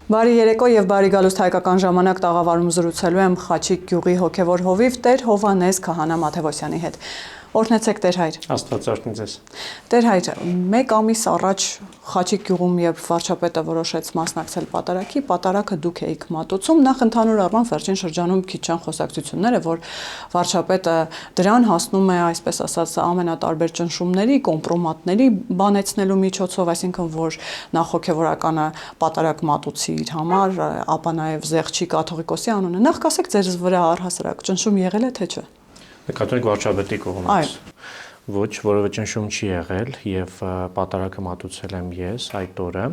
Բարի երեկո եւ բարի գալուստ հայկական ժամանակ տաղավարում զրուցելու եմ Խաչիկ գյուղի հոգևոր հովիվ Տեր Հովհաննես Քահանա Մաթևոսյանի հետ։ Օրհնեցեք Տեր հայր։ Աստված օրհնի ձեզ։ Տեր հայր, 1 ամիս առաջ Խաչիկ գյուղում երբ վարչապետը որոշեց մասնակցել պատարագի, պատարագը դուք էիք մատուցում, նախ ընդհանուր առմամբ վերջին շրջանում քիչ չեն խոսակցությունները, որ վարչապետը դրան հասնում է, այսպես ասած, ամենատարբեր ճնշումների, կոմպրոմատների բանեցնելու միջոցով, այսինքն որ նախ հոգևորականը պատարագ մատուցի իր համար, ապա նաև Զեղչի կաթողիկոսի անունը։ Նախ կասեք ձեզ վրա առհասարակ ճնշում եղել է թե չէ։ Կաթողիկ վարչապետի կողմից ոչ, որովհետեւ ճնշում չի եղել եւ պատարագը մատուցել եմ ես այդ օրը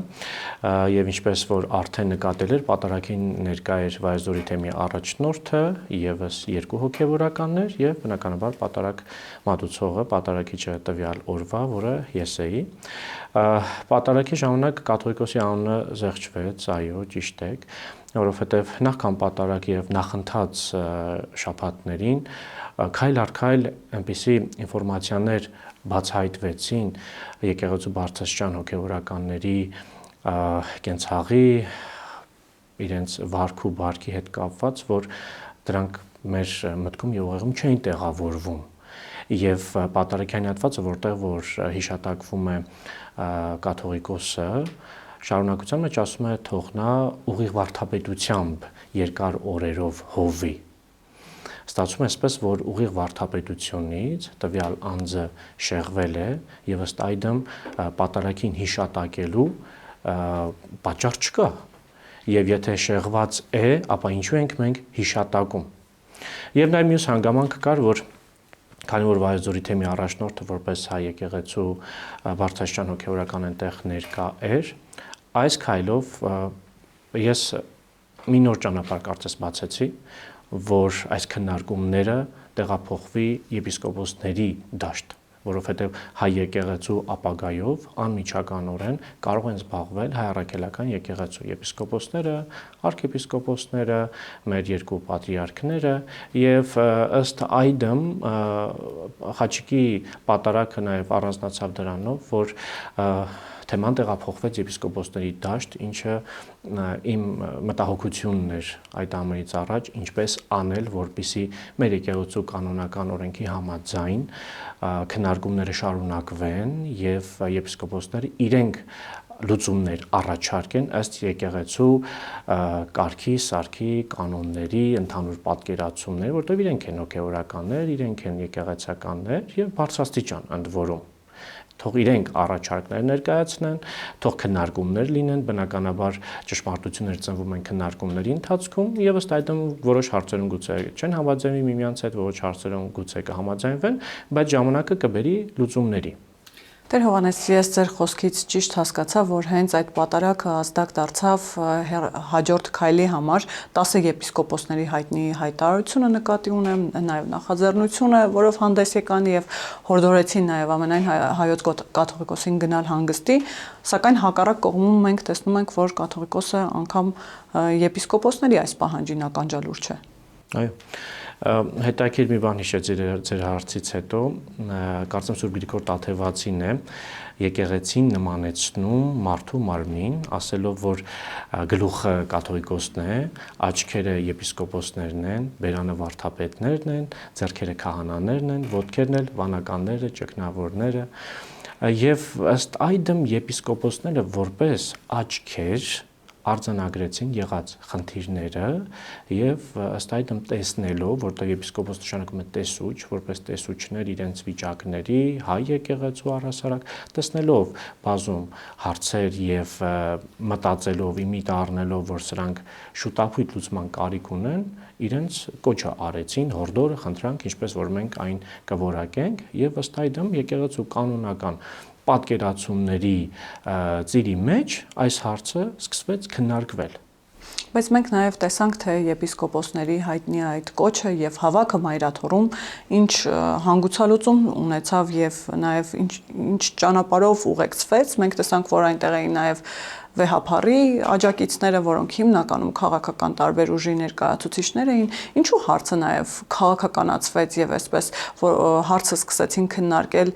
եւ ինչպես որ արդեն նկատել էր պատարագին ներկա էր Վայոց թեմի առաջնորդը եւս 2 հոգեվորականներ եւ բնականաբար պատարագ մատուցողը պատարագիչը տվյալ օրվա, որը ես էի պատարագի ժամանակ կաթողիկոսի անունը զեղչվեց, այո, ճիշտ եք, որովհետեւ նախքան պատարագ եւ նախընթաց շաբաթներին քայլ առ քայլ այնպիսի ինֆորմացիաներ բացահայտվեցին եկեղեցու բարձրաստիճան հոգևորականների կենցաղի իրենց վարք ու բարքի հետ կապված, որ դրանք մեր մտքում եւ ուղեղում չէին տեղավորվում եւ պատարագային հատվածը որտեղ որ հիշատակվում է կաթողիկոսը շարունակության մեջ ասում է թող նա ուղիղ վարդապետությամբ երկար օրերով հովի Ստացվում է այսպես, որ ուղիղ վարդապետությունից տվյալ անձը շեղվել է եւ ըստ այդմ պատարագին հիշատակելու պատճառ չկա։ Եվ եթե շեղված է, ապա ինչու ենք մենք հիշատակում։ Եվ նաեւ մյուս հանգամանք կար, որ քանի որ Վայոց թեմի առաջնորդը որպես հայ եկեղեցու բարձրաստիճան հոգևորական այնտեղ ներկա էր, այս քայլով ես մի նոր ճանապարհ կարծես բացեցի, որ այս քննարկումները տեղափոխվի եպիսկոպոսների դաշտ, որովհետև հայ եկեղեցու ապագայով անմիջականորեն կարող են զբաղվել հայ առաքելական եկեղեցու եպիսկոպոսները, արքեպիսկոպոսները, մեր 2 պատրիարքները եւ ըստ այդմ Խաչիկի պատարագը նաեւ առանձնացավ դրանով, որ թեման տեղափոխվեց եպիսկոպոսների դաշտ, ինչը իմ մտահոգությունն էր այդ ամենից առաջ, ինչպես անել, որպեսզի մեր եկեղեցու կանոնական օրենքի համաձայն քննարկումները շարունակվեն եւ եպիսկոպոսները իրենք լուծումներ առաջարկեն ըստ եկեղեցու կարգի, սարքի, կանոնների, ընդհանուր պատկերացումներ, որտեղ իրենք են հոգևորականներ, իրենք են եկեղեցականներ եւ բարձրաստիճան ընդ որում թող իրենք առաջարկներ ներկայացնեն, թող քննարկումներ լինեն, բնականաբար ճշմարտություններ ծնվում են քննարկումների ընթացքում եւ ըստ այդմ որոշ հարցերում գուցե չեն համաձայնվի միմյանց հետ, որոշ հարցերում գուցե կհամաձայնվեն, բայց ժամանակը կբերի լուծումների։ Տեր Հովհաննես, ես ձեր խոսքից ճիշտ հասկացա, որ հենց այդ պատարագը ազդակ դարձավ հաջորդ քայլի համար 10 եպիսկոպոսների հայտնի հայտարարությունը նկատի ունեմ, նաև նախաձեռնությունը, որով հանդես եկան եւ հորդորեցին նաև ամենայն հայոց կաթողիկոսին գնալ հանգստի, սակայն հակառակ կողմում մենք տեսնում ենք, որ կաթողիկոսը անգամ եպիսկոպոսների այս պահանջին ականջալուր չէ։ Այո։ Հետաքրքիր մի բան հիշեց ձեր հարցից հետո, կարծեմ Սուրբ Գրիգոր Տաթևացին է եկեղեցին նմանեցնում մարդու մարմնին, ասելով, որ գլուխը կաթողիկոսն է, աչքերը եպիսկոպոսներն են, բերանը վարդապետներն են, ձեռքերը քահանաներն են, ոտքերն էլ վանականները, ճգնավորները, եւ ըստ այդմ եպիսկոպոսները որպես աչքեր արձանագրեցին եղած խնդիրները եւ ըստ այդմ տեսնելով, որտեղ եպիսկոպոս նշանակում է տեսուչ, որպես տեսուչներ իրենց վիճակների, հայ եկեղեցու առհասարակ, տեսնելով բազում հարցեր եւ մտածելով, իմիտ առնելով, որ սրանք շուտապույտ լուծման կարիք ունեն, իրենց կոչը արեցին, հորդորը, խնդրանք, ինչպես որ մենք այն կորակենք եւ ըստ այդմ եկեղեցու կանոնական պատկերացումների ծիրի մեջ այս հարցը սկսվեց քննարկվել։ Բայց մենք նաև տեսանք, թե եպիսկոպոսների հայտնի այդ կոչը եւ հավաքը մայրաթորում ինչ հանգուցալուծում ունեցավ եւ նաև ինչ ճանապարհով ուղեկցվեց։ Մենք տեսանք, որ այնտեղ էին նաև վեհապարի աջակիցները, որոնք հիմնականում քաղաքական տարբեր ուժի ներկայացուցիչներ էին, ինչու հարցը նաև քաղաքականացվեց եւ այսպես որ հարցը սկսեցին քննարկել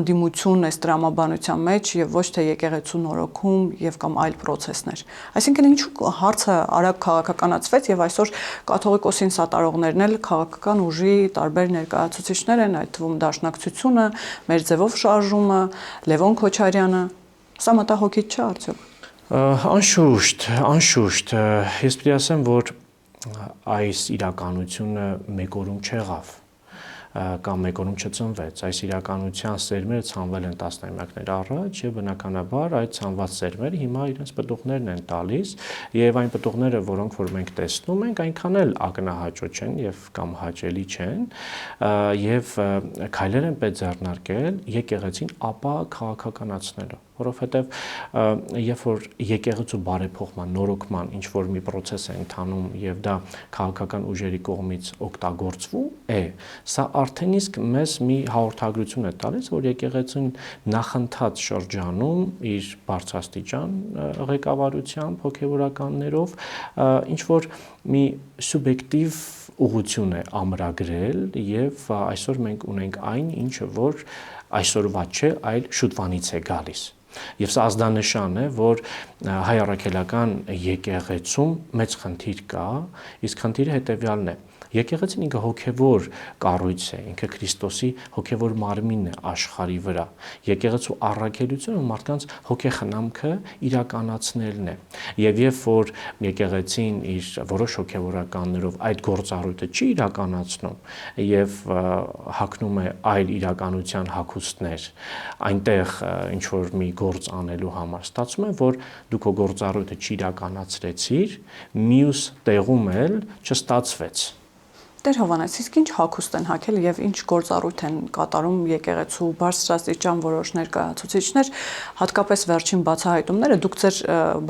դիմություն այս դրամաբանության մեջ եւ ոչ թե եկեղեցու նորոգում եւ կամ այլ process-ներ։ Այսինքն ինչու հարցը արագ քաղաքականացվեց եւ այսօր կաթողիկոսին սատարողներն էլ քաղաքական ուժի տարբեր ներկայացուցիչներ են, այդ թվում Դաշնակցությունը, Մեր ձևով շարժումը, Լևոն Քոչարյանը, սա մտահոգիչ չէ արդյոք։ Անշուշտ, ես պիտի ասեմ, որ այս իրականությունը մեկ օրում չեղավ կամ մեկ օրում չծնվեց, այս իրականության սերմերը ցանվել են տասնամյակներ առաջ եւ բնականաբար այդ ցանված սերմերը հիմա իրենց պտուղներն են տալիս եւ այն պտուղները, որոնք որ մենք տեսնում ենք, այնքան էլ ակնահաճո չեն եւ կամ հաճելի չեն եւ քայլեր են պետք ձեռնարկել եկեղեցին ապա քաղաքականացնելու, որովհետեւ երբ որ եկեղեցու բարեփոխման, նորոգման ինչ որ մի process է ընթանում եւ դա քաղաքական ուժերի կողմից օգտագործվում է, սա արդեն իսկ մեզ մի հաղորդագրություն է տալիս, որ եկեղեցին նախընթաց շրջանում իր բարձրաստիճան ղեկավարությամբ, հոգևորականներով ինչ որ մի սուբյեկտիվ ուղղություն է ամրագրել եւ այսօր մենք ունենք այն, ինչը որ այսօրվա չէ, այլ շուտվանից է գալիս։ Եվ սա ազդանշան է, որ հայ առաքելական եկեղեցում մեծ խնդիր կա, իսկ խնդիրը հետևյալն է. եկեղեցին ինքը հոգևոր կառույց է, ինքը Քրիստոսի հոգևոր մարմինն է աշխարհի վրա։ Եկեղեցու առաքելությունը մարդկանց հոգեխնամքը իրականացնելն է։ Եվ երբ որ եկեղեցին իր որոշ հոգևորականներով այդ գործառույթը չի իրականացնում եւ հագնում է այլ իրականության հագուստներ, այնտեղ ինչ որ մի գործ անելու համար, ստացվում է, որ դու քո գործառույթը չիրականացրեցիր, մյուս տեղում էլ չստացվեց։ Տեր Հովհաննես, իսկ ինչ հագուստ են հագել եւ ինչ գործառույթ են կատարում եկեղեցու բարձրաստիճան որոշ ներկայացուցիչներ, հատկապես վերջին բացահայտումները, դուք ձեր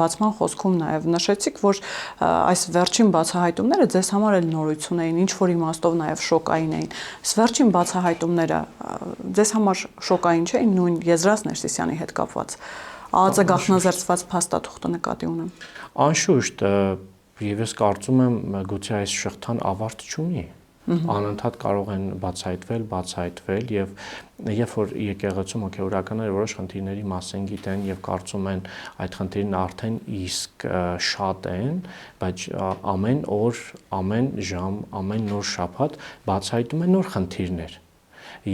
բացման խոսքում նաեւ նշեցիք, որ այս վերջին բացահայտումները ձեզ համար էլ նորություն էին, ինչ որ իմաստով նաեւ շոկային էին։ Այս վերջին բացահայտումները ձեզ համար շոկային չէին, նույն Եզրած Ներսիսյանի հետ կապված, ԱԱԾ գաղտնազերծված փաստաթուղթը նկատի ունեմ։ Անշուշտ Եվ ես կարծում եմ, գուցե այս շղթան ավարտ չունի։ Անընդհատ կարող են բացահայտվել եւ երբ որ եկեղեցում հոգեորականները որոշ խնդիրների մասին գիտեն եւ կարծում են այդ խնդիրն արդեն իսկ շատ են, բայց ամեն օր, ամեն ժամ, ամեն նոր շաբաթ բացահայտում են նոր խնդիրներ։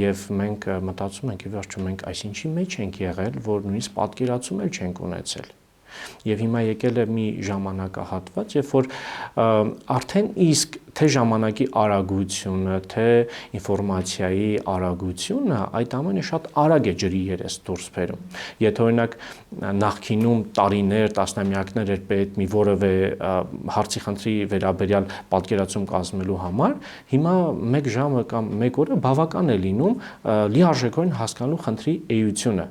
Եվ մենք մտածում ենք, ի վերջո մենք այսինչի մեջ ենք եղել, որ նույնիսկ պատկերացում էլ չենք ունեցել։ Եվ հիմա եկել է մի ժամանակահատված, երբ որ արդեն իսկ թե ժամանակի արագությունը, թե ինֆորմացիայի արագությունը, այդ ամենը շատ արագ է ջրի երես դուրս բերում։ Եթե օրինակ նախկինում տարիներ, տասնամյակներ էր պետք մի որևէ հարցի խնդրի վերաբերյալ պատկերացում կազմելու համար, հիմա 1 ժամը կամ 1 օրը բավական է լինում լիարժեքորեն հասկանալու խնդրի էությունը։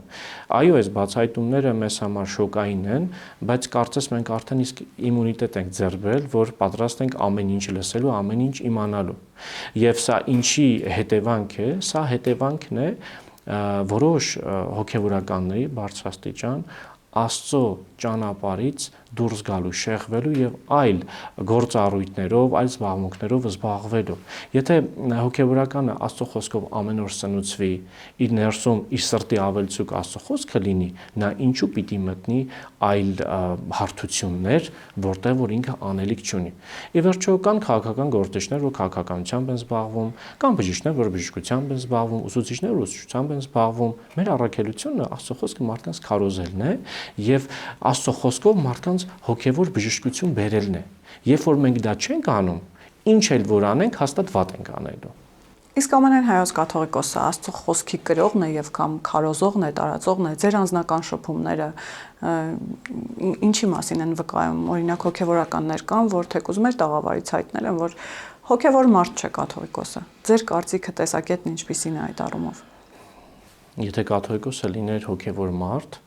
Այո, այս բացահայտումները մեզ համար շոկային են, բայց կարծես մենք արդեն իսկ իմունիտետ ենք ձեռք բերել, որ պատրաստ ենք ամեն ինչ լսելու, ամեն ինչ իմանալու։ Եվ սա ինչի հետևանք է, սա հետևանքն է որոշ հոգևորականների բարձրաստիճան Աստծո ճանապարհից դուրս գալու, շեղվելու եւ այլ գործառույթներով, այլ զբաղմունքներով զբաղվելու։ Եթե հոգևորականը Աստծո խոսքով ամեն օր սնուցվի, իր ներսում իր սրտի ավելցուկ Աստծո խոսքը լինի, նա ինչու պիտի մտնի այլ հարթություններ, որտեղ որ ինքը անելիք չունի։ Ի վերջո կան քաղաքական գործիչներ, որ քաղաքականությամբ են զբաղվում, կան բժիշկներ, որ բժշկությամբ են զբաղվում, ուսուցիչներ, որ ուսուցչությամբ են զբաղվում։ Մեր առաքելությունը Աստծո խոսքը մարդկանց քարոզելն է եւ Աստծո խոսքով մարդկանց հոգեվոր բժշկություն բերելն է։ Երբ որ մենք դա չենք անում, ինչ էլ որ անենք, հաստատ վատ ենք անելու։ Իսկ ամենայն հայոց կաթողիկոսը Աստծո խոսքի կրողն է եւ կամ քարոզողն է, տարածողն է, ձեր անձնական շփումները ինչի մասին են վկայում։ Օրինակ հոգեվորականներ կան, որ թեկուզ մեր տաղավարից հայտնել են, որ հոգեվոր մարդ չէ կաթողիկոսը։ Ձեր կարծիքը, տեսակետն ինչպիսին է այդ առումով։ Եթե կաթողիկոսը լիներ հոգեվոր մարդ,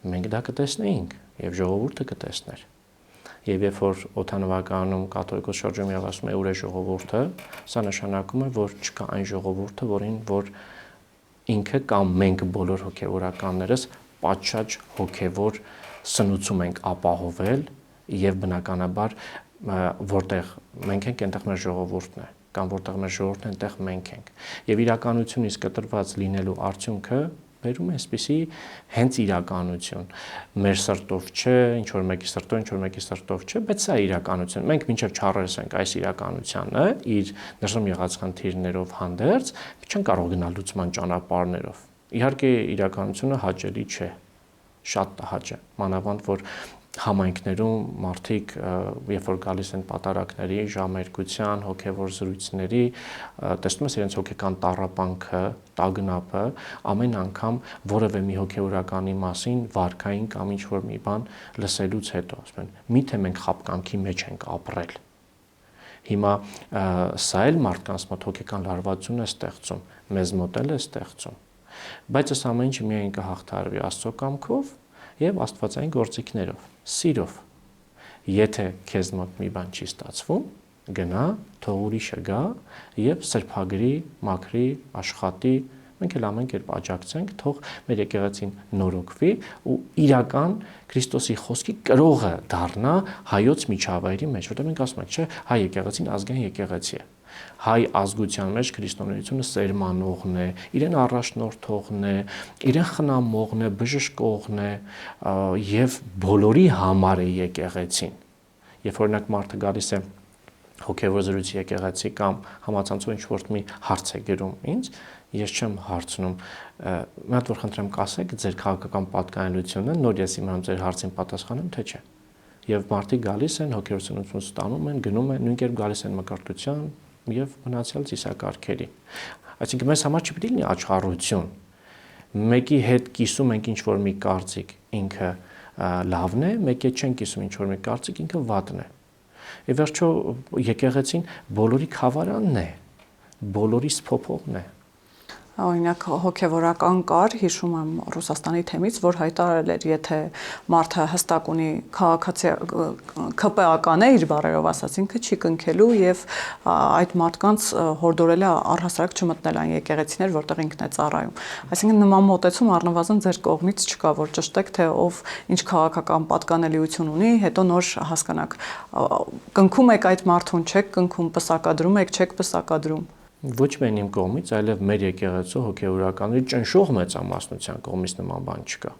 մենք դա կտեսնեինք եւ ժողովուրդը կտեսներ։ Եվ երբ որ օդանավականում կաթողիկոս շրջում եւ ասում է ուր է ժողովուրդը, սա նշանակում է, որ չկա այն ժողովուրդը, որ ինքը կամ մենք բոլոր հոգեվորականներս պատշաճ հոգեվոր սնուցում ենք ապահովել եւ բնականաբար որտեղ մենք ենք, այնտեղ մեր ժողովուրդն է, կամ որտեղ մեր ժողովուրդն է, այնտեղ մենք ենք։ Եվ իրականությունից կտրված լինելու արդյունքը բերում է այսպիսի հենց իրականություն։ Մեր սրտով չէ, ինչ որ մեկի սրտով չէ, բայց սա իրականություն։ Մենք մինչև չառես ենք այս իրականությանը, իր ներսում եղած խնդիրներով հանդերձ, չեն կարող գնալ լուծման ճանապարհներով։ Իհարկե իրականությունը հաճելի չէ, շատ տհաճ է, մանավանդ որ համայնքներում մարդիկ երբ որ գալիս են պատարակների, ժամերգության, հոգևոր զրույցների, տեսնում ես իրենց հոգեկան տառապանքը, տագնապը, ամեն անգամ որևէ մի հոգևորականի մասին վարքային կամ ինչ-որ մի բան լսելուց հետո, ասում են, միթե մենք խաբկանքի մեջ ենք ապրել։ Հիմա սա էլ մարդկանց մոտ հոգեկան լարվածություն է ստեղծում, մեզ մոտ էլ է ստեղծում, բայց այս ամեն ինչը միայն կհաղթարվի Աստծո կամքով եւ աստվածային գործիքներով, սիրով։ Եթե քեզ մոտ մի բան չի ստացվում, գնա, թող ուրիշը գա եւ սրբագրի, մաքրի, աշխատի, մենք էլ ամեն կերպ աջակցենք, թող մեր եկեղեցին նորոգվի ու իրական Քրիստոսի խոսքի կրողը դառնա հայոց միջավայրի մեջ, որտեղ մենք ասում ենք, չէ, հայ եկեղեցին ազգային եկեղեցի է։ Հայ ազգության մեջ քրիստոնեությունը սերմանողն է, իրեն առաջնորդողն է, իրեն խնամողն է, բժշկողն է եւ բոլորի համար է եկեղեցին։ Երբ օրինակ մարդը գալիս է հոգևոր զրույցի եկեղեցի կամ համացանցով ինչ-որ մի հարց է գրում ինձ, ես չեմ հարցնում, մի հատ որ խնդրեմ կասեք ձեր քաղաքական պատկանելիությունը, նոր ես իմանամ ձեր հարցին պատասխանեմ, թե չէ։ Եվ մարդիկ գալիս են, հոգևոր զրույցություն ստանում են, գնում են, նույն կերպ գալիս են մկրտության եւ մնացյալ ծիսակարգերի։ Այսինքն մեզ համար չպետք է լինի աչխառություն։ Մեկի հետ կիսում ենք ինչ-որ մի կարծիք, ինքը լավն է, մեկի հետ չենք կիսում ինչ-որ մի կարծիք, ինքը վատն է։ Եվ վերջո եկեղեցին բոլորի խավարանն է, բոլորի սփոփողն է։ Օրինակ հոգևորական կար, հիշում եմ Ռուսաստանի թեմից, որ հայտարարել էր, եթե մարդը հստակ ունի ՔՊԱ-ական է, իր բառերով ասած, ինքը չի կնքելու եւ այդ մարդկանց հորդորել է առհասարակ չմտնել այն եկեղեցիներ, որտեղ ինքն է ծառայում։ Այսինքն նման մոտեցում առնվազն ձեր կողմից չկա, որ ճշտեք, թե ով ինչ քաղաքական պատկանելիություն ունի, հետո նոր հասկանաք, կնքում եք այդ մարդուն, չեք կնքում, պսակադրում եք, չեք պսակադրում։ Ոչ միայն իմ կողմից, այլև մեր եկեղեցու հոգևորականների ճնշող մեծամասնության կողմից նման բան չկա։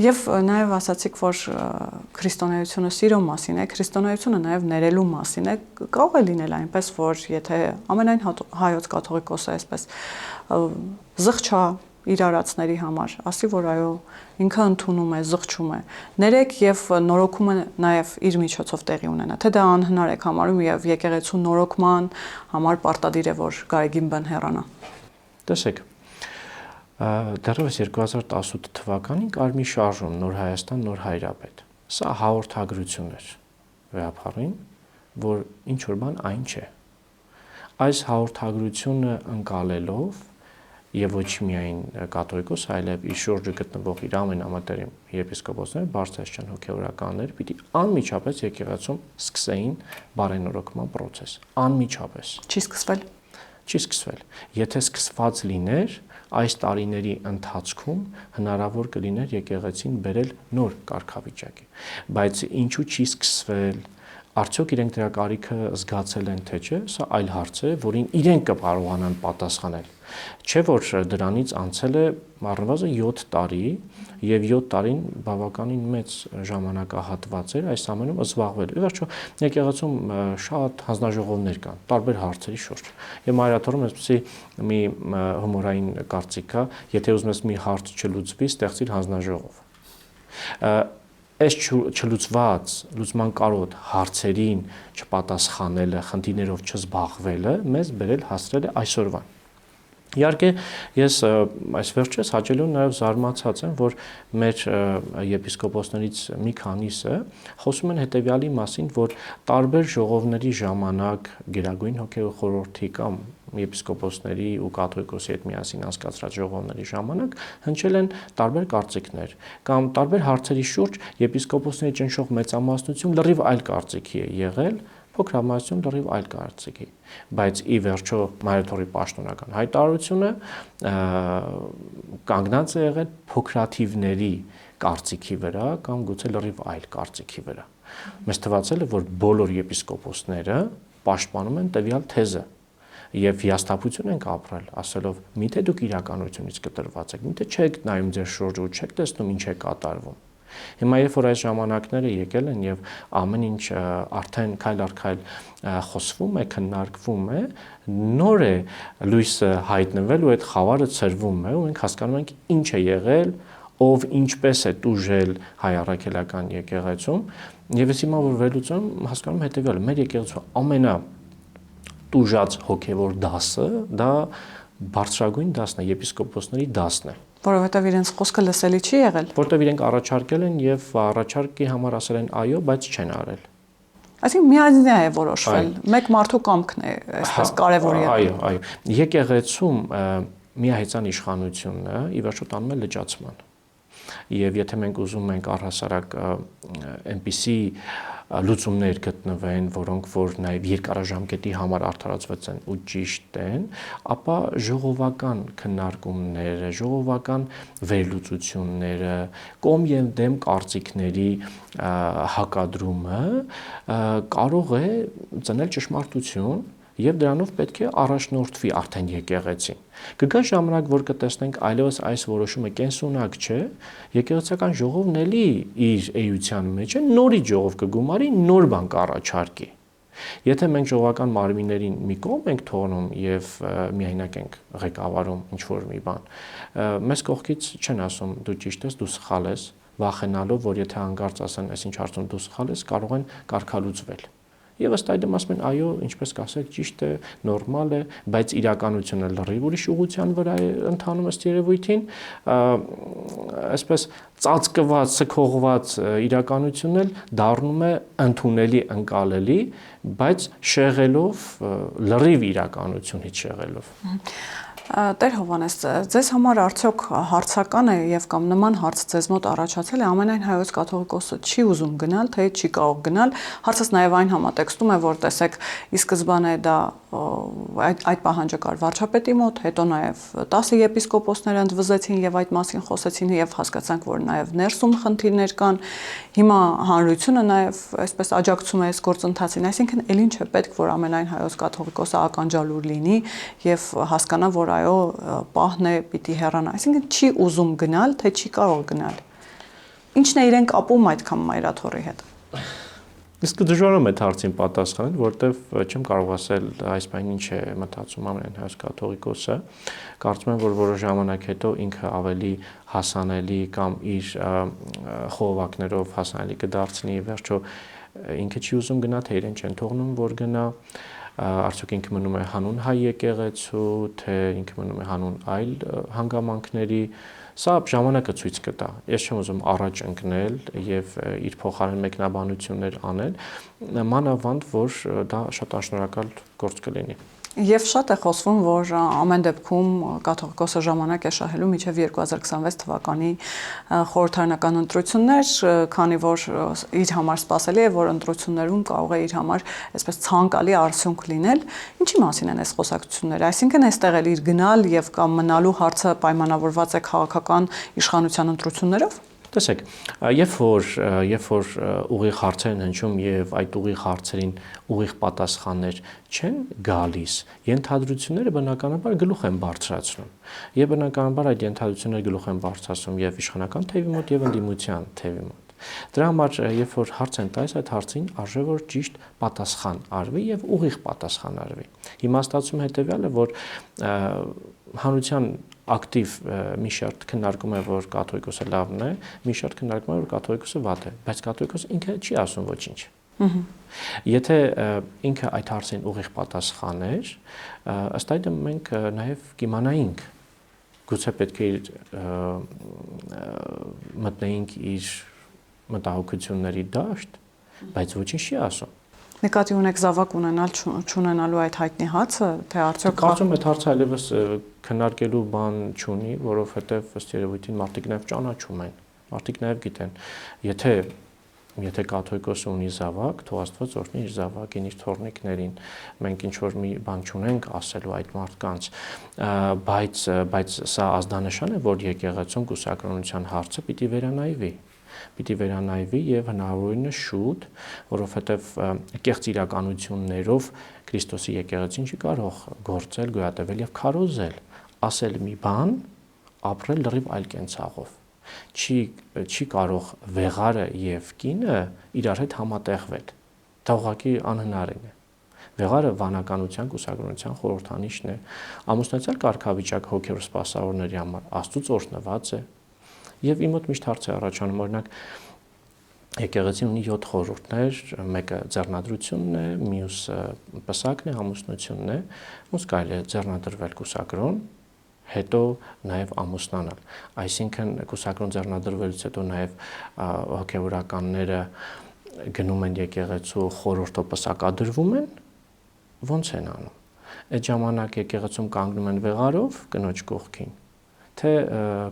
Եվ նաև ասացիք, որ քրիստոնեությունը սիրո մասին է, քրիստոնեությունը նաև ներելու մասին է, կարող է լինել այնպես, որ եթե ամենայն հայոց կաթողիկոսը այսպես զղջա իր արածների համար, ասի, որ այո, ինքը ընդունում է, զղջում է, ներեք եւ նորոգումը նաեւ իր միջոցով տեղի ունենա, թե դա անհնար է համարում եւ եկեղեցու նորոգման համար պարտադիր է, որ Գայգին բան հեռանա։ Տեսեք, դեռևս 2018 թվականին կար մի շարժում Նոր Հայաստան, Նոր Հայրապետ։ Սա հաղորդագրություն էր վեհապարին, որ ինչ որ բան այն չէ։ Այս հաղորդագրությունը ընկալելով եւ ոչ միայն կաթողիկոս, այլև իր շուրջը գտնվող իր ամենամտերիմ եպիսկոպոսները, բարձրաստիճան հոգևորականներ պիտի անմիջապես եկեղեցում սկսեին բարենորոգման process, անմիջապես։ Չի սկսվել։ Չի սկսվել։ Եթե սկսված լիներ, այս տարիների ընթացքում հնարավոր կլիներ եկեղեցին բերել նոր կարգավիճակի, բայց ինչու չի սկսվել, արդյոք իրենք դրա կարիքը զգացել են թե չէ, սա այլ հարց է, որին իրենք կկարողանան պատասխանել։ Չէ որ դրանից անցել է առնվազն 7 տարի եւ 7 տարին բավականին մեծ ժամանակահատված էր այս ամենում զբաղվել։ Ի վերջո եկեղեցում շատ հանձնաժողովներ կան տարբեր հարցերի շուրջ։ Եվ Մարիաթորում այսպեսի մի հումորային կարծիք կա, եթե ուզում ես մի հարց չլուծվի, ստեղծիր հանձնաժողով։ Այս չլուծված լուծման կարոտ հարցերին չպատասխանելը, խնդիրներով չզբաղվելը մեզ բերել հասցրել է այսօրվան։ Իհարկե ես այս վերջերս հաճելուն նաև զարմացած եմ, որ մեր եպիսկոպոսներից մի քանիսը խոսում են հետևյալի մասին, որ տարբեր ժողովների ժամանակ Գերագույն հոգևոր խորհրդի կամ եպիսկոպոսների ու կաթողիկոսի հետ միասին անցկացրած ժողովների ժամանակ հնչել են տարբեր կարծիքներ կամ տարբեր հարցերի շուրջ եպիսկոպոսների ճնշող մեծամասնություն լրիվ այլ կարծիքի է եղել, փոքր համասություն լրիվ այլ կարծիքի, բայց ի վերջո Մարիաթորի պաշտոնական հայտարարությունը կանգնած է եղել փոքրաթիվների կարծիքի վրա կամ գուցե լրիվ այլ կարծիքի վրա։ Մեզ թվացել է, որ բոլոր եպիսկոպոսները պաշտպանում են տվյալ թեզը եւ հիասթափություն ենք ապրել, ասելով՝ միթե դուք իրականությունից կտրված եք, միթե չեք նայում ձեր շուրջը ու չեք տեսնում ինչ է կատարվում։ Հիմա երբ որ այս ժամանակները եկել են եւ ամեն ինչ արդեն քայլ առ քայլ խոսվում է, քննարկվում է, նոր է լույսը հայտնվել ու այդ խավարը ցրվում է ու մենք հասկանում ենք ինչ է եղել, ով ինչպես է տուժել հայ առաքելական եկեղեցում եւ ես հիմա որ վերլուծում հասկանում հետեւյալը՝ մեր եկեղեցու ամենա տուժած հոգեվոր դասը դա բարձրագույն դասն է, եպիսկոպոսների դասն է։ Որովհետև իրենց խոսքը լսելի չի եղել։ Որտեվ իրենք առաջարկել են եւ առաջարկի համար ասել են այո, բայց չեն արել։ Այսինքն միայնա է որոշվել։ Մեկ մարդու կամքն է այսպես կարևոր եղել։ Այո։ Եկեղեցում միահեծան իշխանությունը ի վերջո տանում է լճացման։ Եվ եթե մենք ուզում ենք առհասարակ այնպիսի լուծումներ գտնվեն, որոնք որ նաև երկարաժամկետի համար արդարացված են ու ճիշտ են, ապա ժողովական քննարկումները, ժողովական վերլուծությունները, կողմ եւ դեմ կարծիքների հակադրումը կարող է ծնել ճշմարտություն եւ դրանով պետք է առաջնորդվի արդեն եկեղեցին։ Կգա ժամանակ, որ կտեսնենք այլևս այս որոշումը կենսունակ չէ, եկեղեցական ժողովն էլի իր էության մեջ է, նորի ժողով կգումարի, նոր բան կառաջարկի։ Եթե մենք ժողովական մարմիններին մի կողմ ենք թողնում եւ միայնակ ենք ղեկավարում ինչ որ մի բան, մեզ կողքից չեն ասում դու ճիշտ ես, դու սխալ ես, վախենալով, որ եթե հանկարծ ասեն, այսինչ հարցում դու սխալ ես, կարող են կարգալուծվել։ Եվ ըստ այդմ ասում են, այո, ինչպես կասեք, ճիշտ է, նորմալ է, բայց իրականությունը լրիվ ուրիշ ուղղության վրա է ընթանում ըստ երևույթին, այսպես ծածկված, սքողված իրականությունն էլ դառնում է ընդունելի, ընկալելի, բայց շեղելով լրիվ իրականությունից շեղելով։ Տեր Հովհաննես, ձեզ համար արդյոք հարցական է եւ կամ նման հարց ձեզ մոտ առաջացել է ամենայն հայոց կաթողիկոսը չի ուզում գնալ, թե չի կարող գնալ։ Հարցս նաեւ այն համատեքստում է, որ տեսեք, ի սկզբանե դա այդ պահանջը կար վարչապետի մոտ, հետո նաեւ 10 եպիսկոպոսներ ընդվզեցին եւ այդ մասին խոսեցին եւ հասկացանք, որ նաեւ ներսում խնդիրներ կան։ Հիմա հանրությունը նաեւ այսպես աջակցում է այս գործընթացին, այսինքն ել ինչ է պետք, որ ամենայն հայոց կաթողիկոսը ականջալուր լինի եւ հասկանա, որ այո, պահն է պիտի հեռանա, այսինքն չի ուզում գնալ, թե չի կարող գնալ։ Ինչն է իրենք ապում այդքան մայրաթորի հետ։ Իսկ դժվարում է հարցին պատասխանել, որտեվ չեմ կարող ասել այս բանը ինչ է մտածում ամեն հայոց կաթողիկոսը։ Կարծում եմ, որ որոշ ժամանակ հետո ինքը ավելի հասանելի կամ իր խողովակներով հասանելի կդարձնի, վերջո ինքը չի ուզում գնա, թե իրեն չեն թողնում, որ գնա, արդյոք ինքը մնում է հանուն հայ եկեղեցու, թե ինքը մնում է հանուն այլ հանգամանքների, սա ժամանակը ցույց կտա։ Ես չեմ ուզում առաջ ընկնել եւ իր փոխարեն մեկնաբանություններ անել, մանավանդ որ դա շատ անշնորհակալ գործ կլինի։ Եվ շատ է խոսվում, որ ամեն դեպքում կաթողիկոսը ժամանակ է շահելու մինչև 2026 թվականի խորհրդարանական ընտրություններ, քանի որ իր համար սպասելի է, որ ընտրություններում կարող է իր համար այսպես ցանկալի արդյունք լինել։ Ինչի մասին են այս խոսակցությունները։ Այսինքն այստեղ էլ իր գնալ եւ կամ մնալու հարցը պայմանավորված է քաղաքական իշխանության ընտրություններով։ Տեսեք, երբ որ ուղիղ հարցեր են հնչում եւ այդ ուղիղ հարցերին ուղիղ պատասխաններ չեն գալիս, ենթադրությունները բնականաբար գլուխ են բարձրացնում։ Եվ բնականաբար այդ ենթադրությունները գլուխ են բարձրացնում եւ իշխանական թևի մոտ եւ ընդդիմության թևի մոտ։ Դրա համար, երբ որ հարց են տալիս, այդ հարցին արժե որ ճիշտ պատասխան արվի եւ ուղիղ պատասխան արվի։ Իմաստացում հետեւյալը, որ հանրության ակտիվ մի շարք քննարկում է, որ կաթողիկոսը լավն է, մի շարք քննարկում է, որ կաթողիկոսը վատ է, բայց կաթողիկոսը ինքը չի ասում ոչինչ։ Եթե ինքը այդ հարցին ուղիղ պատասխաներ, ըստ այդմ մենք նաև կիմանայինք, գուցե պետք է մտնեինք իր մտահոգությունների դաշտ, բայց ոչինչ չի ասում։ Նկատի ունեք զավակ ունենալ չունենալու այդ հայտնի հացը, թե արդյոք կարծում եմ այդ հարցը այլևս քննարկելու բան չունի, որովհետև ըստ երևույթին մարդիկ նաև ճանաչում են, մարդիկ նաև գիտեն, եթե եթե կաթողիկոսը ունի զավակ, թող Աստված օրհնի իր զավակին, իր թոռնիկներին, մենք ինչ որ մի բան չունենք ասելու այդ մարդկանց, բայց սա ազդանշան է, որ եկեղեցում կուսակրոնության հարցը պիտի վերանայվի եւ հնարավորինս շուտ, որովհետեւ կեղծ իրականություններով Քրիստոսի եկեղեցին չի կարող գործել, գոյատևել եւ քարոզել, ասել մի բան, ապրել լրիվ այլ կենցաղով։ Չի կարող վեղարը եւ կինը իրար հետ համատեղվել։ Դա ուղղակի անհնարին է։ Վեղարը վանականության, կուսակրոնության խորհրդանիշն է։ Ամուսնացիալ կարգավիճակ հոգևոր սպասավորների համար Աստծուց օրհնված է։ Եվ իմ մոտ միշտ հարց է առաջանում, օրինակ եկեղեցին ունի 7 խորհուրդներ, մեկը ձեռնադրությունն է, մյուսը պսակն է, ամուսնությունն է, ոնց կարելի է ձեռնադրվել կուսակրոն, հետո նաև ամուսնանալ։ Այսինքն կուսակրոն ձեռնադրվելուց հետո նաև հոգևորականները գնում են եկեղեցու խորհուրդը պսակադրվում են, ոնց են անում։ Այդ ժամանակ եկեղեցում կանգնում են վեղարով կնոջ կողքին, թե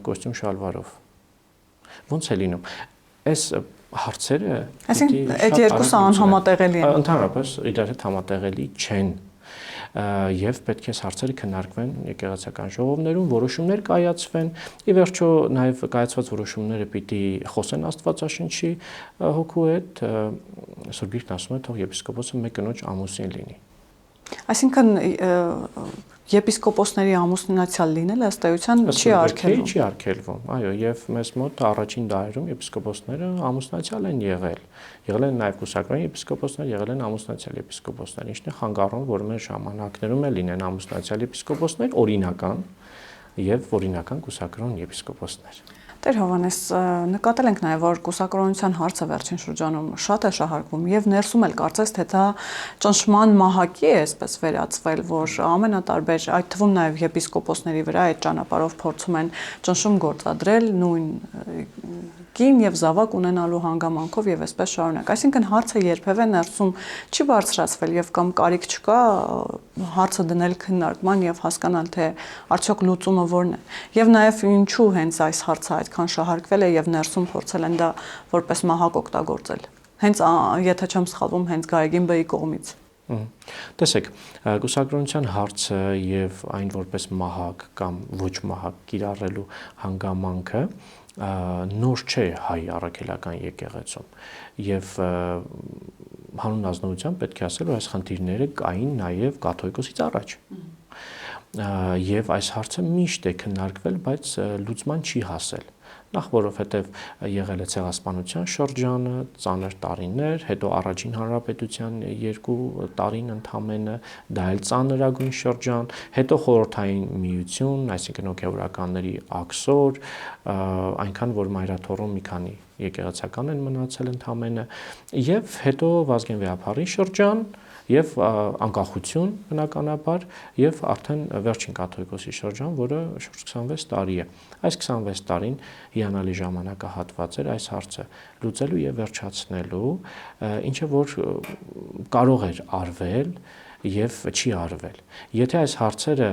կոստյում շալվարով։ Ոնց է լինում։ Այս հարցերը այսինքն այդ երկուսը անհամատեղելի են։ Ընդհանրապես իրար հետ համատեղելի չեն։ Եվ պետք է հարցերը քննարկվեն եկեղեցական ժողովներում, որոշումներ կայացվեն, ի վերջո նաև կայացված որոշումները պիտի խոսեն Աստվածաշնչի հոգու հետ, Սուրբ Գիրքն ասում է, թող եպիսկոպոսը մեկ կնոջ ամուսին լինի։ Այսինքն եպիսկոպոսների ամուսնացյալ լինելը ըստ էության չի արգելվում։ Չի արգելվում, այո, եւ մեզ մոտ առաջին դարերում եպիսկոպոսները ամուսնացյալ են եղել են նաև կուսակրոն եպիսկոպոսներ, եղել են ամուսնացյալ եպիսկոպոսներ, ինչն է խանգարում, որ մեր ժամանակներում էլ լինեն ամուսնացյալ եպիսկոպոսներ, օրինական եւ օրինական կուսակրոն եպիսկոպոսներ։ Տեր Հովհաննես, նկատել ենք նաև, որ կուսակրոնության հարցը վերջին շրջանում շատ է շահարկվում եւ ներսում էլ կարծես թե դա ճնշման մահակի է այսպես վերածվել, որ ամենատարբեր, այդ թվում նաև եպիսկոպոսների վրա այդ ճանապարհով փորձում են ճնշում գործադրել նույն կին եւ զավակ ունենալու հանգամանքով եւ այսպես շարունակ։ Այսինքն հարցը երբևէ ներսում չի բարձրացվել եւ կամ կարիք չկա հարցը դնել քննարկման եւ հասկանալ թե արդյոք լուծումը որն է։ Եվ նաեւ ինչու հենց այս հարցը այդքան շահարկվել է եւ ներսում փորձել են դա որպես մահակ օգտագործել։ Հենց եթե չեմ սխալվում, հենց Գայգին Բեի կողմից։ Տեսեք, կուսակրոնության հարցը եւ այն որպես մահակ կամ ոչ մահակ կիրառելու հանգամանքը նոր չէ հայ առաքելական եկեղեցում եւ հանուն ազնվության պետք է ասել, որ այս խնդիրները կային նաեւ կաթողիկոսից առաջ եւ այս հարցը միշտ է քննարկվել, բայց լուծման չի հասել։ Նախ որովհետև եղել է ցեղասպանության շրջանը, ծանր տարիներ, հետո առաջին հանրապետության 2 տարին ընդամենը, դա էլ ծանրագույն շրջան, հետո խորհրդային միություն, այսինքն հոգևորականների աքսոր, այնքան որ մայրաթոռում մի քանի եկեղեցական են մնացել ընդամենը, եւ հետո Վազգեն Վեհափառի շրջան եւ անկախություն բնականաբար եւ արդեն վերջին կաթողիկոսի շրջան, որը շուրջ 26 տարի է։ Այս 26 տարին հիանալի ժամանակահատված էր այս հարցը լուծելու եւ վերջացնելու, ինչը որ կարող էր արվել եւ չի արվել։ Եթե այս հարցերը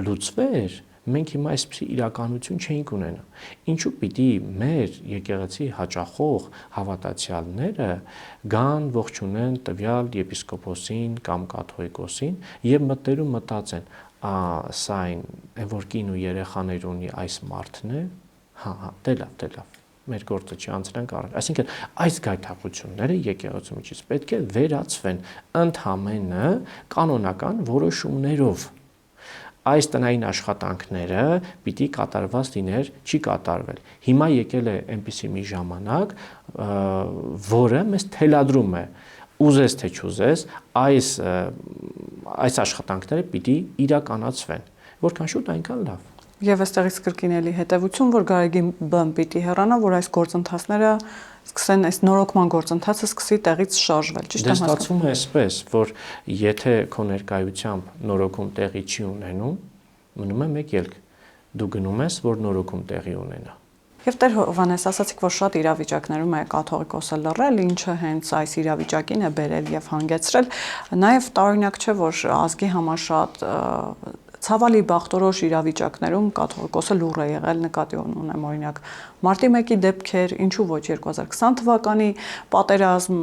լուծվեր, մենք հիմա այսպիսի իրականություն չէինք ունենա։ Ինչու պիտի մեր եկեղեցի հաճախող հավատացյալները գան ողջունեն տվյալ եպիսկոպոսին կամ կաթողիկոսին եւ մտերում մտածեն, սա այն որ կին ու երեխաներ ունի այս մարդն է, դե լավ, մեր գործը չի անցնենք առաջ։ Այսինքն այս գայթակղությունները եկեղեցու միջից պետք է վերացվեն ընդհանրապես կանոնական որոշումներով։ Այս տնային աշխատանքները պիտի կատարված լիներ, չի կատարվել։ Հիմա եկել է այնպիսի մի ժամանակ, որը մեզ թելադրում է, ուզես թե չուզես, այս աշխատանքները պիտի իրականացվեն, որքան շուտ այնքան լավ։ Եվ այստեղից կրկին էլի հետևություն, որ Գայգին Բ-ն պիտի հեռանա, որ այս գործընթացները սկսեն, այս նորոգման գործընթացը սկսի տեղից շարժվել, ճիշտ եմ հասկանում։ Ստացվում է այսպես, որ եթե քո ներկայությամբ նորոգում տեղի չի ունենում, մնում է մեկ ելք, դու գնում ես, որ նորոգում տեղի ունենա։ Եվ Տեր Հովհաննես, ասացիք, որ շատ իրավիճակներում է կաթողիկոսը լռել, ինչը հենց այս իրավիճակին է բերել եւ հանգեցրել, նաեւ տարօրինակ չէ, որ ազգի համար շատ ցավալի բախտորոշ իրավիճակներում կաթողիկոսը լուռ է եղել, նկատի ունեմ օրինակ մարտի 1-ի դեպքեր, ինչու ոչ 2020 թվականի պատերազմ,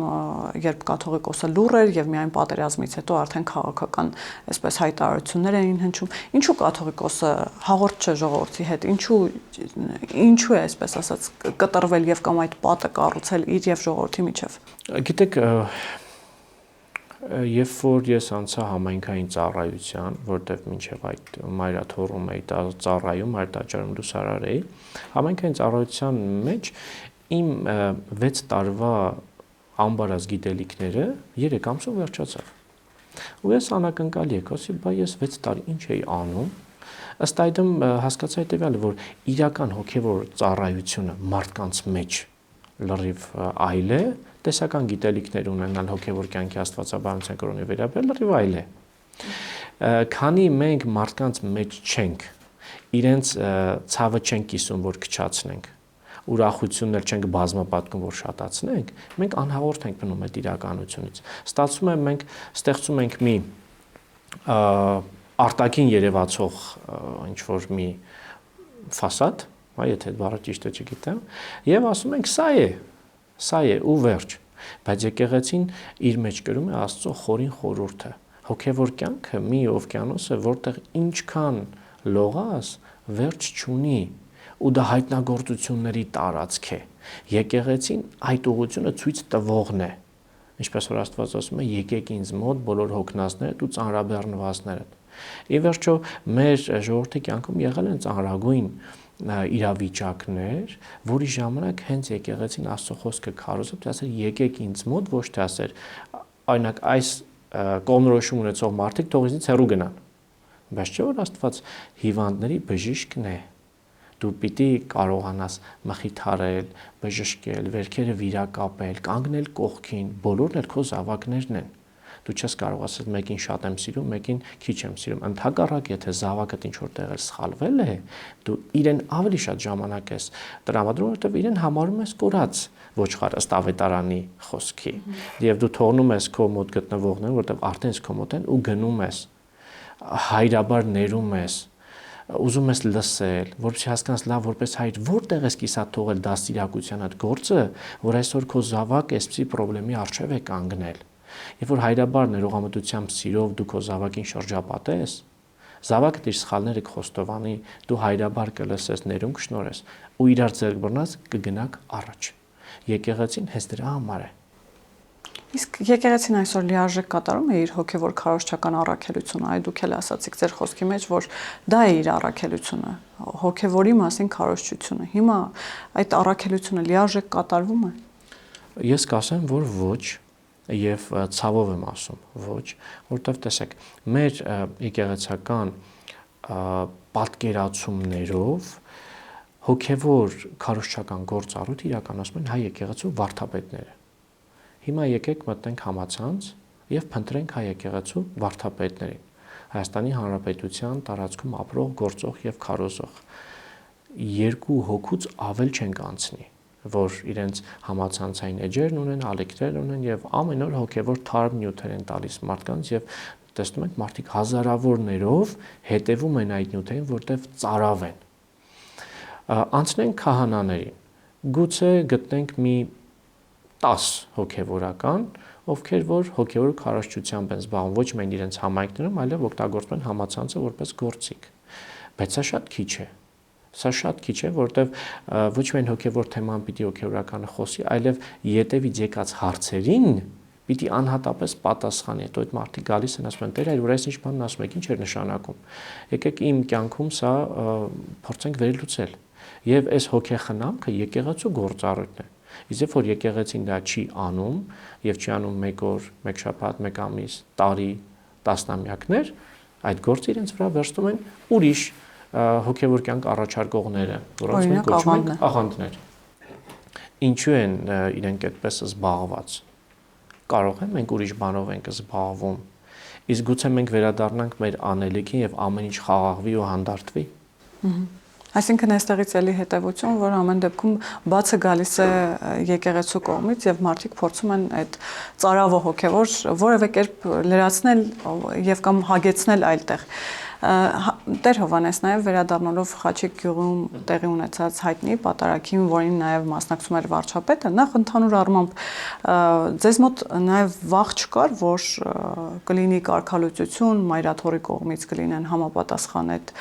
երբ կաթողիկոսը լուռ էր եւ միայն պատերազմից հետո արդեն քաղաքական այսպես հայտարարություններ էին հնչում, ինչու կաթողիկոսը հաղորդ չէ ժողովրդի հետ, ինչու է այսպես ասած կտրվել եւ կամ այդ պատը կառուցել իր եւ ժողովրդի միջև։ Գիտեք, երբ որ ես անցա համայնքային ծառայության, որտեղ մինչև այդ մայրաթոռում էի ծառայում, հայտարարում լուսարար էի, համայնքային ծառայության մեջ իմ 6 տարվա ամբարած գիտելիքները 3 ամսով վերջացավ։ Ու ես անակնկալ եկա, ասի, բա ես 6 տարի ինչ էի անում։ Ըստ այդմ հասկացա հետևյալը, որ իրական հոգևոր ծառայությունը մարդկանց մեջ լրիվ այլ է, տեսական գիտելիքներ ունենալ հոգևոր կյանքի աստվածաբանության կրոնի վերաբերյալ լրիվ այլ է։ Քանի մենք մարդկանց մեջ չենք, իրենց ցավը չենք կիսում, որ քչացնենք, ուրախությունն էլ չենք բազմապատկում, որ շատացնենք, մենք անհաղորդ ենք մնում այդ իրականությունից։ Ստացվում է մենք ստեղծում ենք մի արտաքին երևացող ինչ-որ մի ֆասադ, եթե այդ բառը ճիշտ է չգիտեմ, եւ ասում ենք սա է ու վերջ, բայց եկեղեցին իր մեջ կրում է Աստծո խորին խորհուրդը։ Հոգևոր կյանքը մի օվկիանոս է, որտեղ ինչքան լողաս, վերջ չունի, ու դա հայտնագործությունների տարածք է։ Եկեղեցին այդ ուղղությունը ցույց տվողն է։ Ինչպես որ Աստված ասում է, եկեք ինձ մոտ բոլոր հոգնածներդ ու ծանրաբեռնվածներդ։ Ի վերջո, մեր ժողովրդի կյանքում եղել են ծանրագույն իրավիճակներ, որի ժամանակ հենց եկեղեցին Աստծո խոսքը քարոզып ասել եկեք ինձ մոտ, ոչ թե ասել օրինակ այս կողմնորոշում ունեցող մարդիկ թող ինձ հեռու գնան, բայց չէ որ Աստված հիվանդների բժիշկն է, դու պիտի կարողանաս մխիթարել, բժշկել, վերքերը վիրակապել, կանգնել կողքին, բոլորն էլ քո զավակներն են։ Դու չես կարող ասել մեկին շատ եմ սիրում, մեկին քիչ եմ սիրում։ Ընդհակառակ, եթե զավակդ ինչ-որ տեղը սխալվել է, դու իրեն ավելի շատ ժամանակ ես տրամադրում, որովհետև իրեն համարում ես կորած ոչխար ըստ ավետարանի խոսքի։ Եվ դու թողնում ես քո մոտ գտնվողներին, որովհետև արդեն քո մոտ են ու գնում ես, հայրաբար ներում ես, ուզում ես լսել, որպեսզի հասկանաս լավ որպես հայր որտեղ ես կիսա թողել դաստիարակության այդ գործը, որ այսօր քո զավակը այսպիսի խնդրի առջև է կանգնել։ Երբ որ հայրաբար ներողամտությամբ սիրով դու քո զավակին շրջապատես, զավակը իր սխալները կխոստովանի, դու հայրաբար կլսես, ներում կշնորհես ու իրար ձեռք բռնած կգնաք առաջ։ Եկեղեցին հենց դրա համար է։ Իսկ եկեղեցին այսօր լիարժեք կատարում է իր հոգևոր քարոզչական առաքելությունը, այ դուք էլ ասացիք ձեր խոսքի մեջ, որ դա է իր առաքելությունը, հոգևորի մասին քարոզչությունը։ Հիմա այդ առաքելությունը լիարժեք կատարվում է։ Ես կասեմ, որ ոչ, եւ ցավով եմ ասում, ոչ, որովհետեւ տեսեք, մեր եկեղեցական պատկերացումներով հոգևոր քարոզչական գործառույթ իրականացնում են հայ եկեղեցու վարդապետները։ Հիմա եկեք մտնենք համացանց եւ փնտրենք հայ եկեղեցու վարդապետներին։ Հայաստանի Հանրապետության տարածքում ապրող, գործող եւ քարոզող 2 հոգուց ավել չենք անցնի, որ իրենց համացանցային էջերն ունեն, ալիքներ ունեն եւ ամեն օր հոգևոր թարմ նյութեր են տալիս մարդկանց եւ տեսնում ենք մարդիկ հազարավորներով հետևում են այդ նյութերին, որտեվ ծարավ են։ Անցնենք քահանաներին։ Գուցե գտնենք մի 10 հոգևորական, ովքեր որ հոգևոր քարոզչությամբ են զբաղվում, ոչ միայն իրենց համայնքներում, այլև օգտագործում են համացանցը որպես գործիք։ Բայց սա շատ քիչ է։ Սա շատ քիչ է, որովհետև ոչ միայն հոգևոր թեման պիտի հոգևորականը խոսի, այլև ետևից եկած հարցերին պիտի անհատապես պատասխանի։ Հետո այդ մարդիկ գալիս են ասում են, «Տեր, այլ որ այս ինչ բանն ասում եք, ինչ է նշանակում»։ Եկեք իմ կյանքում սա փորձենք վերլուծել։ Եվ այս հոգեխնամքը եկեղեցու գործառույթն է։ Իսկ երբ որ եկեղեցին դա չի անում, եւ չի անում 1 օր, 1 շաբաթ, 1 ամիս, տարի, տասնամյակներ, այդ գործը իրենց վրա վերցնում են ուրիշ հոգևոր կյանք առաջարկողները, որոնց մենք կոչում ենք աղանդներ։ Ինչու են իրենք այդպես զբաղված։ Կարող է մենք ուրիշ բանով ենք զբաղվում։ Իսկ գուցե մենք վերադառնանք մեր անելիքին եւ ամեն ինչ խաղաղվի ու հանդարտվի։ Այսինքն այստեղից էլի հետևություն, որ ամեն դեպքում բացը գալիս է եկեղեցու կողմից եւ մարդիկ փորձում են այդ ծարավը հոգևոր որևէ կերպ լրացնել եւ կամ հագեցնել այլտեղ։ Տեր Հովհաննես, նաև վերադառնալով Խաչիկ գյուղում տեղի ունեցած հայտնի պատարագին, որին նաև մասնակցում էր վարչապետը, նախ ընդհանուր առմամբ ձեզ մոտ նաև վախ չկար, որ կլինի կարգալուծություն, մայրաթորի կողմից կլինեն համապատասխան այդ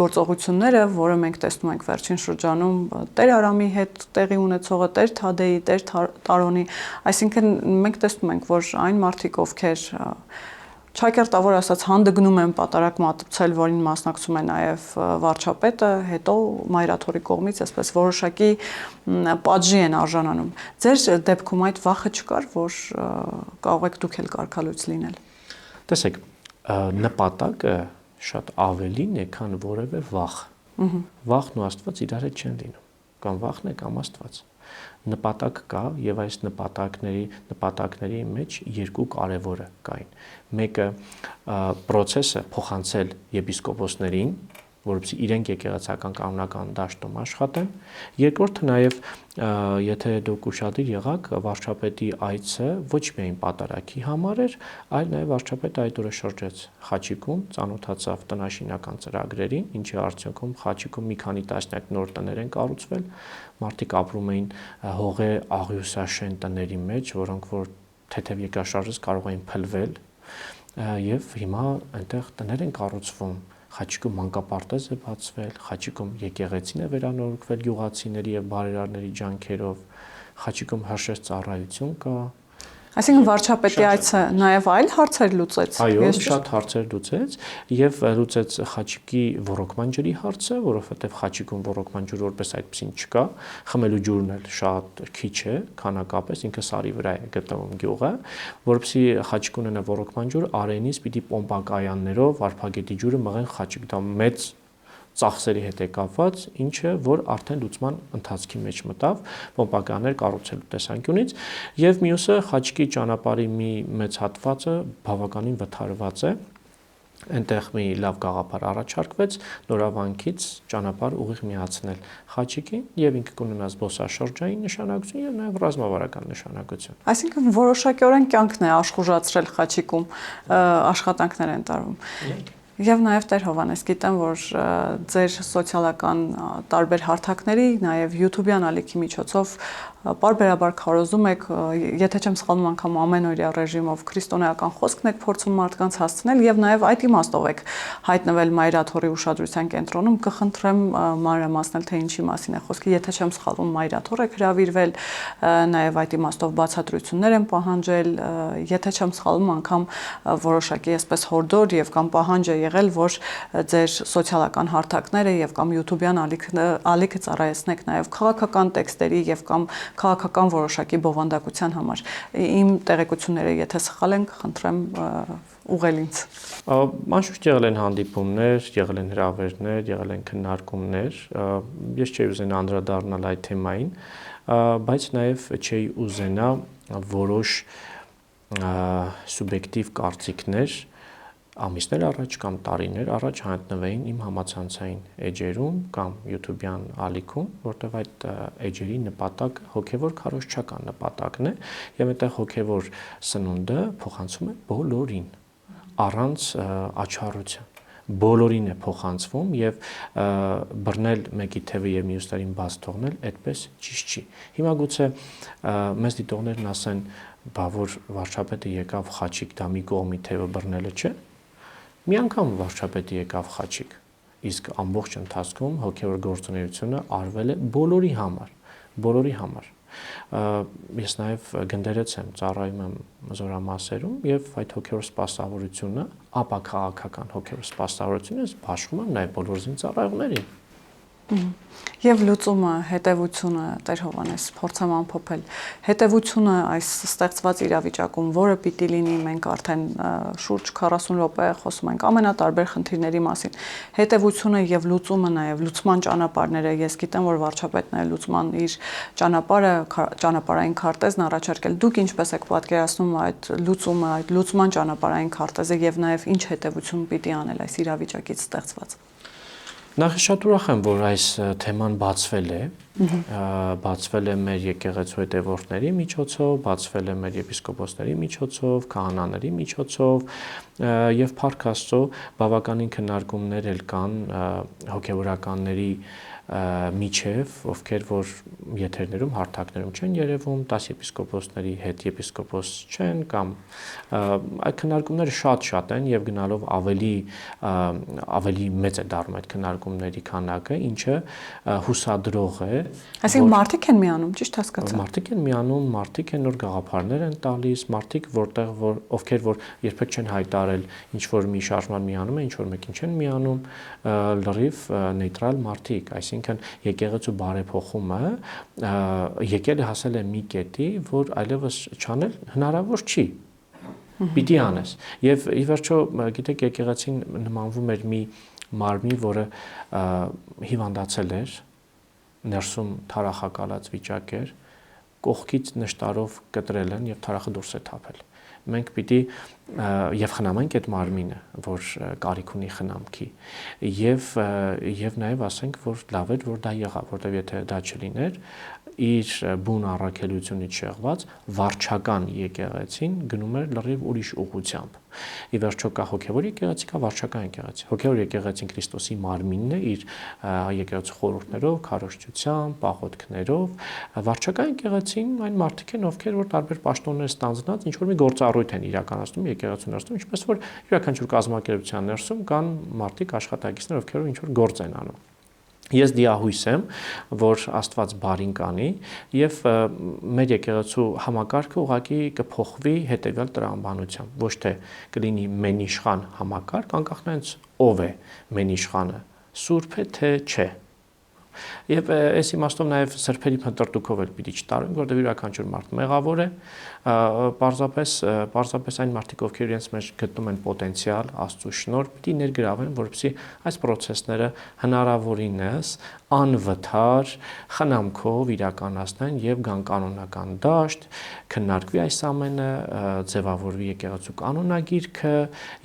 գործողությունները, որը մենք տեսնում ենք վերջին շրջանում Տեր Արամի հետ տեղի ունեցողը, Տեր Թադեի, Տեր Տարոնի, այսինքն մենք տեսնում ենք, որ այն մարդիկ, ովքեր Չակերտավոր ասած հանդգնում են պատարակ մատուցել, որին մասնակցում է նաև վարչապետը, հետո մայրաթորի կողմից այսպես որոշակի պատժի են արժանանում։ Ձեր դեպքում այդ վախը չկար, որ կարող եք դուք էլ կարգալույծ լինել։ Տեսեք, նպատակը շատ ավելին է, քան որևէ վախ։ Վախն ու Աստված իրար հետ չեն լինում, կամ վախն է, կամ Աստված։ Նպատակ կա եւ այս նպատակների մեջ երկու կարևորը կային։ Մեկը process-ը փոխանցել եպիսկոպոսներին, որովհետեւ իրենք եկեղեցական կանոնական դաշտում աշխատեն։ Երկրորդը նաեւ եթե դուք ուշադիր եղաք, վարչապետի այցը ոչ միայն պատարագի համար էր, այլ նաեւ վարչապետը այդ օրը շրջեց Խաչիկում, ծանոթացավ տնաշինական ծրագրերին, ինչի արդյունքում Խաչիկում մի քանի տասնյակ նոր տներ են կառուցվել, մարդիկ ապրում էին հողե աղյուսաշեն տների մեջ, որոնք որ թեթև երկրաշարժից կարող էին փլվել, եւ հիմա այնտեղ տներ են կառուցվում։ Խաչիկում մանկապարտեզ է բացվել, Խաչիկում եկեղեցին է վերանորոգվել գյուղացիների եւ բարերարների ջանքերով, Խաչիկում հրշեջ ծառայություն կա։ Այսինքն վարչապետի այցը նաև այլ հարցեր լուծեց։ Այո, շատ հարցեր լուծեց եւ լուծեց Խաչիկի ոռոգման ջրի հարցը, որովհետեւ Խաչիկում ոռոգման ջուր որպես այդպեսին չկա, խմելու ջուրն էլ շատ քիչ է, քանակապես ինքը սարի վրա է գտնվում գյուղը, որովհետեւ Խաչիկ ունենա ոռոգման ջուր, Արենից պիտի պոմպակայաններով Արփագետի ջուրը մղեն Խաչիկ, դա մեծ ծախսերի հետ է կապված, ինչը որ արդեն լուծման ընթացքի մեջ մտավ պոմպականներ կառուցելու տեսանկյունից, եւ մյուսը Խաչիկի ճանապարհի մի մեծ հատվածը բավականին վթարված է, այնտեղ մի լավ գաղափար առաջարկվեց նորավանքից ճանապարհ ուղիղ միացնել Խաչիկին եւ ինքը կունենա զբոսաշրջային նշանակություն եւ նաեւ ռազմավարական նշանակություն։ Այսինքն որոշակիորեն կյանքն է աշխուժացրել Խաչիկում, աշխատանքներ են տարվում։ Եվ նաև Տեր Հովհաննես, գիտեմ, որ ձեր սոցիալական տարբեր հարթակների, նաև YouTube-յան ալիքի միջոցով պարբերաբար քարոզում եք, եթե չեմ սխալվում, անգամ ամենօրյա ռեժիմով քրիստոնեական խոսքն եք փորձում մարդկանց հասցնել եւ նաև այդ իմաստով եք հայտնվել Մայրաթորի ուշադրության կենտրոնում, կխնդրեմ մանրամասնել, թե ինչի մասին է խոսքը, եթե չեմ սխալվում, Մայրաթոր եք հրավիրվել, նաև այդ իմաստով բացատրություններ են պահանջել, եթե չեմ սխալվում, անգամ որոշակի այսպես հորդոր եւ կամ պահանջ է եղել, որ ձեր սոցիալական հարթակները եւ կամ YouTube-յան ալիքը ծառայեցնեք նաեւ քաղաքական տեքստերի եւ կամ քաղաքական որոշակի բովանդակության համար։ Իմ տեղեկությունները, եթե սխալ են, խնդրեմ ուղղել ինձ։ Անշուշտ եղել են հանդիպումներ, եղել են հրավերներ, եղել են քննարկումներ։ Ես չէի ուզենա անդրադառնալ այդ թեմային, բայց նաեւ չէի ուզենա որոշ սուբյեկտիվ կարծիքներ ամիսներ առաջ կամ տարիներ առաջ հայտնվեին իմ համացանցային էջերում կամ YouTube-յան ալիքում, որտեղ այդ էջերի նպատակ հոգևոր քարոզչական նպատակն է, եւ այդտեղ հոգևոր սնունդը փոխանցում է բոլորին, առանց աչառության։ Բոլորին է փոխանցվում եւ բռնել մեկի թևը եւ մյուսներին բաց թողնել այդպես ճիշտ չի։ Հիմա գուցե մեզ դիտողներն ասեն, բա որ վարչապետը եկավ Խաչիկ, դա մի կողմի թևը բռնելը չէ։ Մի անգամ վարչապետը եկավ Խաչիկ, իսկ ամբողջ ընթացքում հոգևոր գործունեությունը արվել է բոլորի համար։ Ես նաև գնդերից եմ, ծառայում եմ զորամասերում եւ այդ հոգևոր սպասավորությունը, ապա քաղաքական հոգևոր սպասավորությունը բաշխում եմ նաև բոլոր զինծառայողներին։ Եվ լուծումը, հետևությունը, Տեր Հովհաննես, փորձեմ ամփոփել, հետևությունը այս ստեղծված իրավիճակում, որը պիտի լինի, մենք արդեն շուրջ 40 րոպե խոսում ենք ամենատարբեր խնդիրների մասին, հետևությունը եւ լուծումը նաեւ լուծման ճանապարհները, ես գիտեմ, որ վարչապետն է լուծման իր ճանապարհային քարտեզն առաջարկել, դուք ինչպես եք պատկերացնում այդ լուծումը, այդ լուծման ճանապարհային քարտեզը եւ նաեւ ինչ հետևություն պիտի անել այս իրավիճակից ստեղծված։ Նախ շատ ուրախ եմ, որ այս թեման բացվել է բացվել է մեր եկեղեցու հետևորդների միջոցով, բացվել է մեր եպիսկոպոսների միջոցով, քահանաների միջոցով եւ Փառք Աստծո բավականին քննարկումներ էլ կան հոգեվորականների միջև, ովքեր որ եթերներում հարթակներում չեն երևում, 10 եպիսկոպոսների հետ եպիսկոպոս չեն կամ այդ քննարկումները շատ են եւ գնալով ավելի մեծ է դառնում այդ քննարկումների քանակը, ինչը հուսադրող է։ Այսինքն մարդիկ են միանում, ճիշտ հասկացա։ Մարդիկ են միանում, մարդիկ են նոր գաղափարներ են տալիս, մարդիկ ովքեր որ երբեք չեն հայտարել ինչ որ մի շարժման միանում է, ինչ որ մեկին չեն միանում, լրիվ նեյտրալ մարդիկ, այսինքն եկեղեցու բարեփոխումը եկել է հասել է մի կետի, որ այլևս չանել հնարավոր չի։ Պիտի անես։ Եվ ի վերջո, գիտեք, եկեղեցին նմանվում էր մի մարմնի, որը հիվանդացել էր, ներսում թարախակալած վիճակ էր, կողքից նշտարով կտրել են եւ թարախը դուրս է թափել։ Մենք պիտի եւ խնամենք այդ մարմինը, որ կարիք ունի խնամքի եւ նաեւ ասենք, որ լավ էր, որ դա եղավ, որտեւ եթե դա չլիներ, իր բուն առաքելությունից շեղված վարչական եկեղեցին գնում էր լրիվ ուրիշ ուղղությամբ։ Ի վերջո կա հոգևոր եկեղեցի, կա վարչական եկեղեցի։ Հոգևոր եկեղեցին Քրիստոսի մարմինն է իր եկեղեցու խորհուրդներով, քարոզչությամբ, պաղոտքներով, վարչական եկեղեցին այն մարդիկ են, ովքեր որ տարբեր պաշտոններ ստանձնած ինչ որ մի գործառույթ են իրականացնում եկեղեցու ներսում, ինչպես որ յուրաքանչյուր կազմակերպության ներսում կան մարդիկ աշխատակիցներ, ովքեր որ ինչ որ գործ են անում։ Ես դիահույս եմ, որ Աստված բարին կանի եւ մեր եկեղեցու համակարգը ուղղակի կփոխվի հետեւյալ տրամաբանությամբ, ոչ թե կլինի մենիշխան համակարգ, անկախ նրանից ով է մենիշխանը, սուրբ է թե չէ։ Եվ այս իմաստով նաև սրբերի փնտրտուքով էլ պիտի չտարվենք, որտեղ յուրաքանչյուր մարդ մեղավոր է, պարզապես այն մարդիկ, ովքեր իրենց մեջ գտնում են պոտենցիալ, Աստծո շնորհ, պիտի ներգրավեն, որպեսզի այս process-ները հնարավորինս անվթար խնամքով իրականացնեն եւ գան կանոնական դաշտ, քննարկվի այս ամենը, ձևավորվի եկեղեցու կանոնագիրքը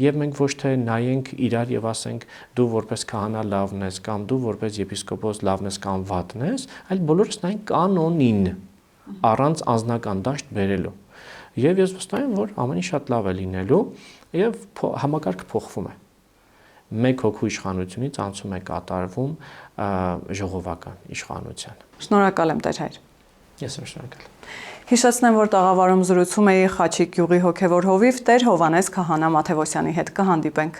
եւ մենք ոչ թե նայենք իրար եւ ասենք դու որպես քահանա լավն ես կամ դու որպես եպիսկոպոս լավն ես կամ վատն ես, այլ բոլորս նայենք կանոնին առանց անձնական դաշտ բերելու։ Եվ ես վստահ եմ, որ ամեն ինչ շատ լավ է լինելու եւ համակարգը փոխվում է։ Մեկ հոգու իշխանությունից անցում է կատարվում ժողովական իշխանության։ Շնորհակալ եմ Տեր հայր։ Ես եմ շնորհակալ։ Հիշեցնեմ, որ տաղավարում զրուցում էի Խաչիկ գյուղի հոգևոր հովիվ Տեր Հովհաննես քահանա Մաթևոսյանի հետ։ Կհանդիպենք։